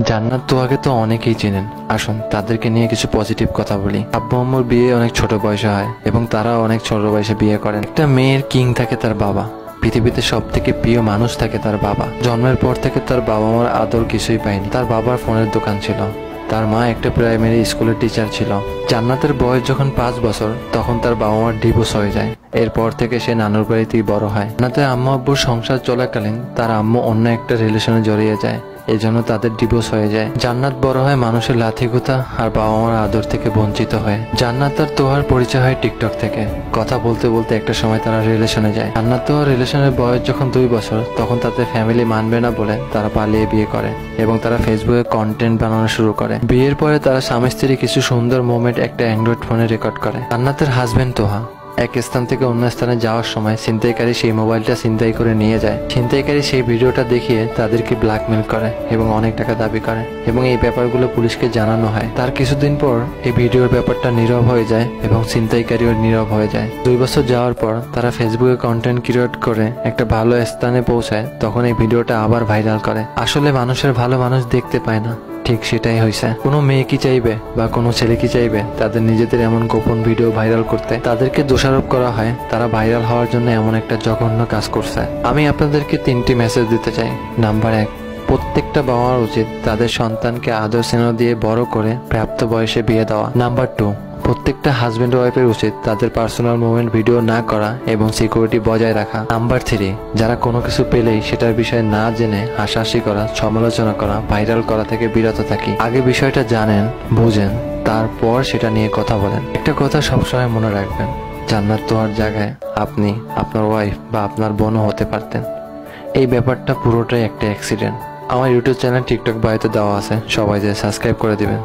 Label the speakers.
Speaker 1: জান্নাত তোহাকে তো অনেকেই চেনেন। আসুন তাদেরকে নিয়ে কিছু পজিটিভ কথা বলি। আব্বু আম্মুর বিয়ে অনেক ছোট বয়সে হয় এবং তারা অনেক ছোট বয়সে বিয়ে করেন। একটা মেয়ের কিং থাকে তার বাবা, পৃথিবীতে সব থেকে প্রিয় মানুষ থাকে তার বাবা। জন্মের পর থেকে তার বাবা মার আদর কিছুই পায়নি। তার বাবার ফোনের দোকান ছিল, তার মা একটা প্রাইমারি স্কুলের টিচার ছিল। জান্নাতের বয়স যখন 5 বছর তখন তার বাবা মার ডিভোর্স হয়ে যায়। এরপর থেকে সে নানুর বাড়িতেই বড় হয়। জান্নাতের আম্মু আব্বুর সংসার চলাকালীন তার আম্মু অন্য একটা রিলেশনে জড়িয়ে যায়, এজন্য তাদের ডিভোর্স হয়ে যায়। জান্নাত বড় হয় মানুষের লাথিগুতা আর বাবা মার আদর থেকে বঞ্চিত হয়ে। জান্নাত আর তোহার পরিচয় হয় টিকটক থেকে। কথা বলতে বলতে একটা সময় তারা রিলেশনে যায়। জান্নাত তোহার রিলেশনের বয়স যখন 2 বছর তখন তাদের ফ্যামিলি মানবে না বলে তারা পালিয়ে বিয়ে করে এবং তারা ফেসবুকে কন্টেন্ট বানানো শুরু করে। বিয়ের পরে তারা স্বামী স্ত্রী কিছু সুন্দর মোমেন্ট একটা অ্যান্ড্রয়েড ফোনে রেকর্ড করে। জান্নাতের হাজবেন্ড তোহা এক স্থান থেকে অন্য স্থানে যাওয়ার সময় ছিনতাইকারী সেই মোবাইলটা ছিনতাই করে নিয়ে যায়। ছিনতাইকারী সেই ভিডিওটা দেখিয়ে তাদেরকে ব্ল্যাকমেল করে এবং অনেক টাকা দাবি করে এবং এই ব্যাপারগুলো পুলিশকে জানানো হয়। তার কিছুদিন পর এই ভিডিওর ব্যাপারটা নীরব হয়ে যায় এবং ছিনতাইকারীও নীরব হয়ে যায়। 2 বছর যাওয়ার পর তারা ফেসবুকে কন্টেন্ট ক্রিয়েট করে একটা ভালো স্থানে পৌঁছায়, তখন এই ভিডিওটা আবার ভাইরাল করে। আসলে মানুষের ভালো মানুষ দেখতে পায় না, ঠিক সেটাই হয়েছে। কোনো মেয়ে কি চাইবে বা কোনো ছেলে কি চাইবে তাদের নিজেদের এমন গোপন ভিডিও ভাইরাল করতে? তাদেরকে দোষারোপ করা হয় তারা ভাইরাল হওয়ার জন্য এমন একটা জঘন্য কাজ করছে। আমি আপনাদেরকে 3টি মেসেজ দিতে চাই। নাম্বার 1, প্রত্যেকটা বাবা মার উচিত তাদের সন্তানকে আদর স্নেহ দিয়ে বড় করে প্রাপ্ত বয়সে বিয়ে দেওয়া। নাম্বার 2, প্রত্যেকটা হাজবেন্ড ওয়াইফের উচিত তাদের পার্সোনাল মোমেন্ট ভিডিও না করা এবং সিকিউরিটি বজায় রাখা। নাম্বার 3, যারা কোনো কিছু পেলেই সেটার বিষয়ে না জেনে হাসাহাসি করা, সমালোচনা করা, ভাইরাল করা থেকে বিরত থাকি। আগে বিষয়টা জানেন, বুঝেন, তারপর সেটা নিয়ে কথা বলেন। একটা কথা সবসময় মনে রাখবেন, জান্নাত তোহার জায়গায় আপনি, আপনার ওয়াইফ বা আপনার বোনও হতে পারতেন। এই ব্যাপারটা পুরোটাই একটা অ্যাক্সিডেন্ট। আমার ইউটিউব চ্যানেল টিকটক বায়োতে দেওয়া আছে, সবাই যে সাবস্ক্রাইব করে দিবেন।